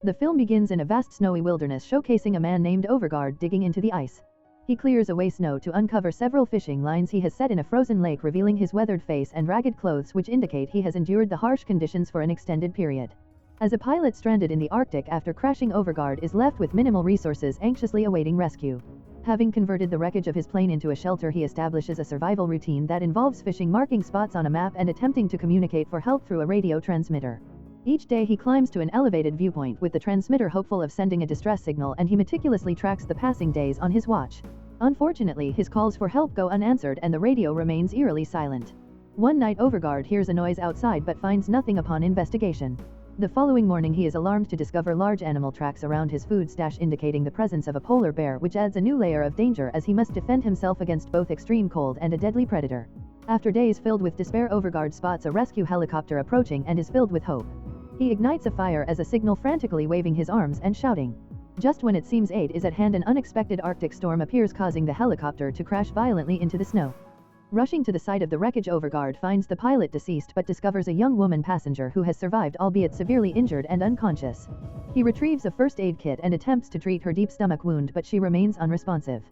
The film begins in a vast snowy wilderness showcasing a man named Overguard digging into the ice. He clears away snow to uncover several fishing lines he has set in a frozen lake, revealing his weathered face and ragged clothes, which indicate he has endured the harsh conditions for an extended period. As a pilot stranded in the Arctic after crashing, Overguard is left with minimal resources, anxiously awaiting rescue. Having converted the wreckage of his plane into a shelter, he establishes a survival routine that involves fishing, marking spots on a map, and attempting to communicate for help through a radio transmitter. Each day he climbs to an elevated viewpoint with the transmitter, hopeful of sending a distress signal, and he meticulously tracks the passing days on his watch. Unfortunately, his calls for help go unanswered and the radio remains eerily silent. One night, Overguard hears a noise outside but finds nothing upon investigation. The following morning he is alarmed to discover large animal tracks around his food stash, indicating the presence of a polar bear, which adds a new layer of danger as he must defend himself against both extreme cold and a deadly predator. After days filled with despair, Overguard spots a rescue helicopter approaching and is filled with hope. He ignites a fire as a signal, frantically waving his arms and shouting. Just when it seems aid is at hand, an unexpected Arctic storm appears, causing the helicopter to crash violently into the snow. Rushing to the site of the wreckage, Overguard finds the pilot deceased but discovers a young woman passenger who has survived, albeit severely injured and unconscious. He retrieves a first aid kit and attempts to treat her deep stomach wound, but she remains unresponsive.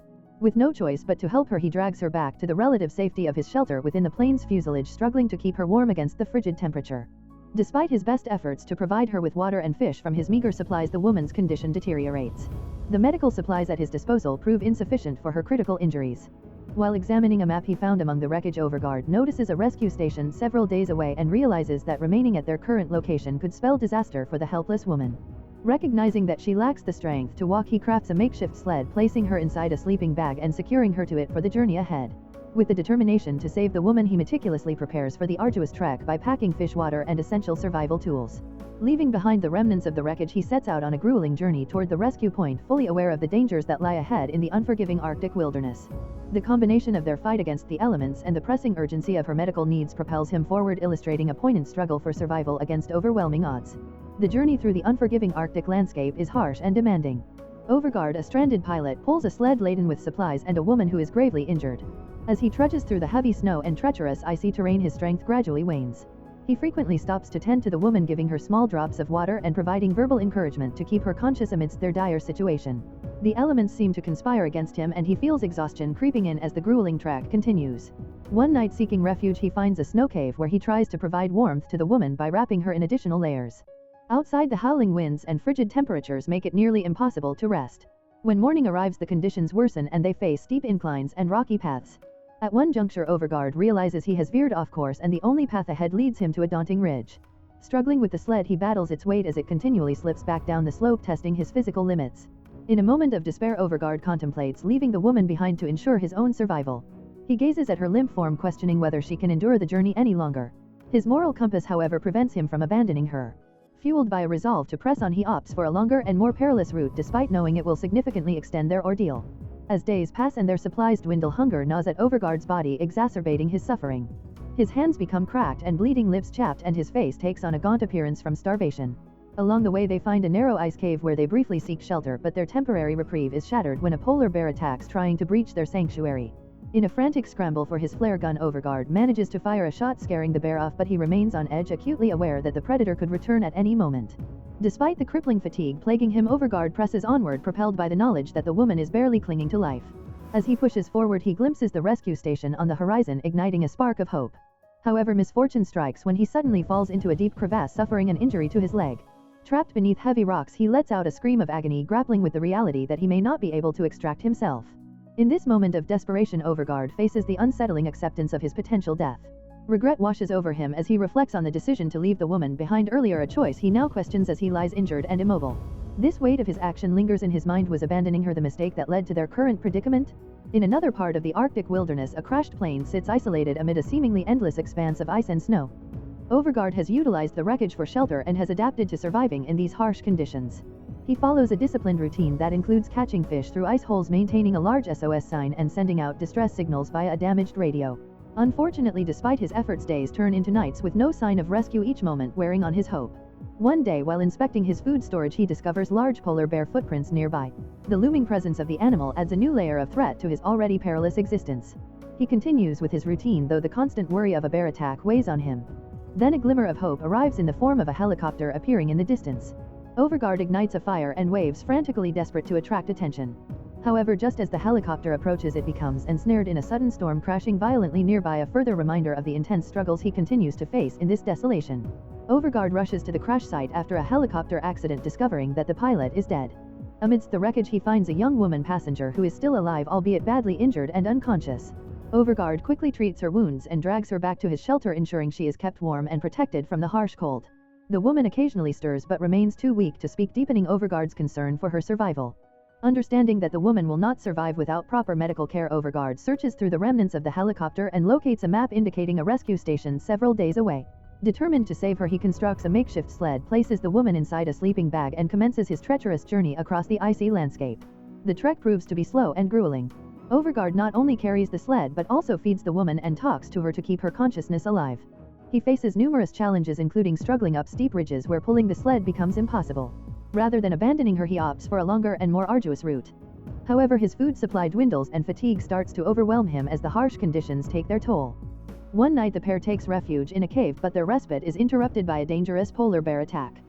With no choice but to help her, he drags her back to the relative safety of his shelter within the plane's fuselage, struggling to keep her warm against the frigid temperature. Despite his best efforts to provide her with water and fish from his meager supplies, the woman's condition deteriorates. The medical supplies at his disposal prove insufficient for her critical injuries. While examining a map he found among the wreckage, Overguard notices a rescue station several days away and realizes that remaining at their current location could spell disaster for the helpless woman. Recognizing that she lacks the strength to walk, he crafts a makeshift sled, placing her inside a sleeping bag and securing her to it for the journey ahead. With the determination to save the woman, he meticulously prepares for the arduous trek by packing fish, water, and essential survival tools. Leaving behind the remnants of the wreckage, he sets out on a grueling journey toward the rescue point, fully aware of the dangers that lie ahead in the unforgiving Arctic wilderness. The combination of their fight against the elements and the pressing urgency of her medical needs propels him forward, illustrating a poignant struggle for survival against overwhelming odds. The journey through the unforgiving Arctic landscape is harsh and demanding. Overguard, a stranded pilot, pulls a sled laden with supplies and a woman who is gravely injured. As he trudges through the heavy snow and treacherous icy terrain, his strength gradually wanes. He frequently stops to tend to the woman, giving her small drops of water and providing verbal encouragement to keep her conscious amidst their dire situation. The elements seem to conspire against him, and he feels exhaustion creeping in as the grueling trek continues. One night, seeking refuge, he finds a snow cave where he tries to provide warmth to the woman by wrapping her in additional layers. Outside, the howling winds and frigid temperatures make it nearly impossible to rest. When morning arrives, the conditions worsen and they face steep inclines and rocky paths. At one juncture, Overguard realizes he has veered off course and the only path ahead leads him to a daunting ridge. Struggling with the sled, he battles its weight as it continually slips back down the slope, testing his physical limits. In a moment of despair, Overguard contemplates leaving the woman behind to ensure his own survival. He gazes at her limp form, questioning whether she can endure the journey any longer. His moral compass, however, prevents him from abandoning her. Fueled by a resolve to press on, he opts for a longer and more perilous route, despite knowing it will significantly extend their ordeal. As days pass and their supplies dwindle, hunger gnaws at Overguard's body, exacerbating his suffering. His hands become cracked and bleeding, lips chapped, and his face takes on a gaunt appearance from starvation. Along the way, they find a narrow ice cave where they briefly seek shelter, but their temporary reprieve is shattered when a polar bear attacks, trying to breach their sanctuary. In a frantic scramble for his flare gun, Overguard manages to fire a shot, scaring the bear off, but he remains on edge, acutely aware that the predator could return at any moment. Despite the crippling fatigue plaguing him, Overguard presses onward, propelled by the knowledge that the woman is barely clinging to life. As he pushes forward, he glimpses the rescue station on the horizon, igniting a spark of hope. However, misfortune strikes when he suddenly falls into a deep crevasse, suffering an injury to his leg. Trapped beneath heavy rocks, he lets out a scream of agony, grappling with the reality that he may not be able to extract himself. In this moment of desperation, Overguard faces the unsettling acceptance of his potential death. Regret washes over him as he reflects on the decision to leave the woman behind earlier, a choice he now questions as he lies injured and immobile. This weight of his action lingers in his mind. Was abandoning her the mistake that led to their current predicament? In another part of the Arctic wilderness, a crashed plane sits isolated amid a seemingly endless expanse of ice and snow. Overguard has utilized the wreckage for shelter and has adapted to surviving in these harsh conditions. He follows a disciplined routine that includes catching fish through ice holes, maintaining a large SOS sign, and sending out distress signals via a damaged radio. Unfortunately, despite his efforts, days turn into nights with no sign of rescue, each moment wearing on his hope. One day, while inspecting his food storage, he discovers large polar bear footprints nearby. The looming presence of the animal adds a new layer of threat to his already perilous existence. He continues with his routine, though the constant worry of a bear attack weighs on him. Then a glimmer of hope arrives in the form of a helicopter appearing in the distance. Overguard ignites a fire and waves frantically, desperate to attract attention. However, just as the helicopter approaches, it becomes ensnared in a sudden storm, crashing violently nearby, a further reminder of the intense struggles he continues to face in this desolation. Overguard rushes to the crash site after a helicopter accident, discovering that the pilot is dead. Amidst the wreckage, he finds a young woman passenger who is still alive, albeit badly injured and unconscious. Overguard quickly treats her wounds and drags her back to his shelter, ensuring she is kept warm and protected from the harsh cold. The woman occasionally stirs but remains too weak to speak, deepening Overguard's concern for her survival. Understanding that the woman will not survive without proper medical care, Overguard searches through the remnants of the helicopter and locates a map indicating a rescue station several days away. Determined to save her, he constructs a makeshift sled, places the woman inside a sleeping bag, and commences his treacherous journey across the icy landscape. The trek proves to be slow and grueling. Overguard not only carries the sled but also feeds the woman and talks to her to keep her consciousness alive. He faces numerous challenges, including struggling up steep ridges where pulling the sled becomes impossible. Rather than abandoning her, he opts for a longer and more arduous route. However, his food supply dwindles and fatigue starts to overwhelm him as the harsh conditions take their toll. One night the pair takes refuge in a cave, but their respite is interrupted by a dangerous polar bear attack.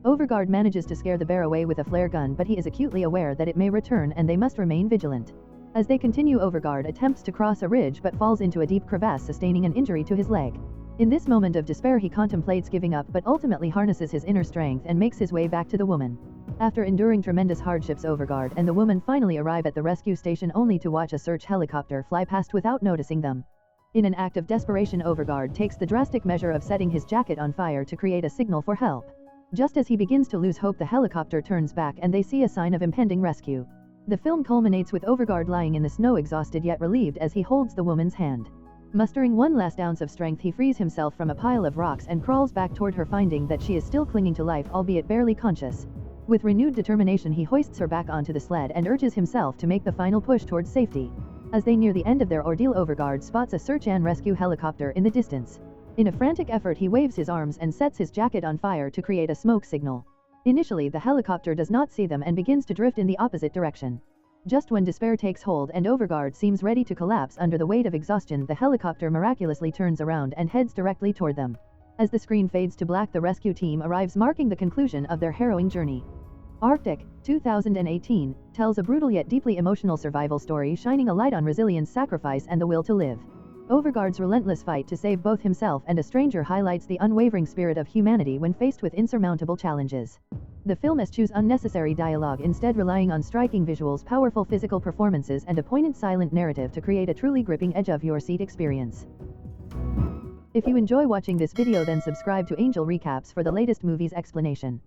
Overguard manages to scare the bear away with a flare gun, but he is acutely aware that it may return and they must remain vigilant. As they continue, Overguard attempts to cross a ridge but falls into a deep crevasse, sustaining an injury to his leg. In this moment of despair, he contemplates giving up but ultimately harnesses his inner strength and makes his way back to the woman. After enduring tremendous hardships, Overguard and the woman finally arrive at the rescue station, only to watch a search helicopter fly past without noticing them. In an act of desperation, Overguard takes the drastic measure of setting his jacket on fire to create a signal for help. Just as he begins to lose hope, the helicopter turns back and they see a sign of impending rescue. The film culminates with Overguard lying in the snow, exhausted yet relieved as he holds the woman's hand. Mustering one last ounce of strength, he frees himself from a pile of rocks and crawls back toward her, finding that she is still clinging to life, albeit barely conscious. With renewed determination, he hoists her back onto the sled and urges himself to make the final push towards safety. As they near the end of their ordeal, Overguard spots a search and rescue helicopter in the distance. In a frantic effort, he waves his arms and sets his jacket on fire to create a smoke signal. Initially, the helicopter does not see them and begins to drift in the opposite direction. Just when despair takes hold and Overguard seems ready to collapse under the weight of exhaustion, the helicopter miraculously turns around and heads directly toward them. As the screen fades to black, the rescue team arrives, marking the conclusion of their harrowing journey. Arctic, 2018, tells a brutal yet deeply emotional survival story, shining a light on resilience, sacrifice, and the will to live. Overguard's relentless fight to save both himself and a stranger highlights the unwavering spirit of humanity when faced with insurmountable challenges. The film eschews unnecessary dialogue, instead relying on striking visuals, powerful physical performances, and a poignant silent narrative to create a truly gripping edge-of-your-seat experience. If you enjoy watching this video, then subscribe to Angel Recaps for the latest movies explanation.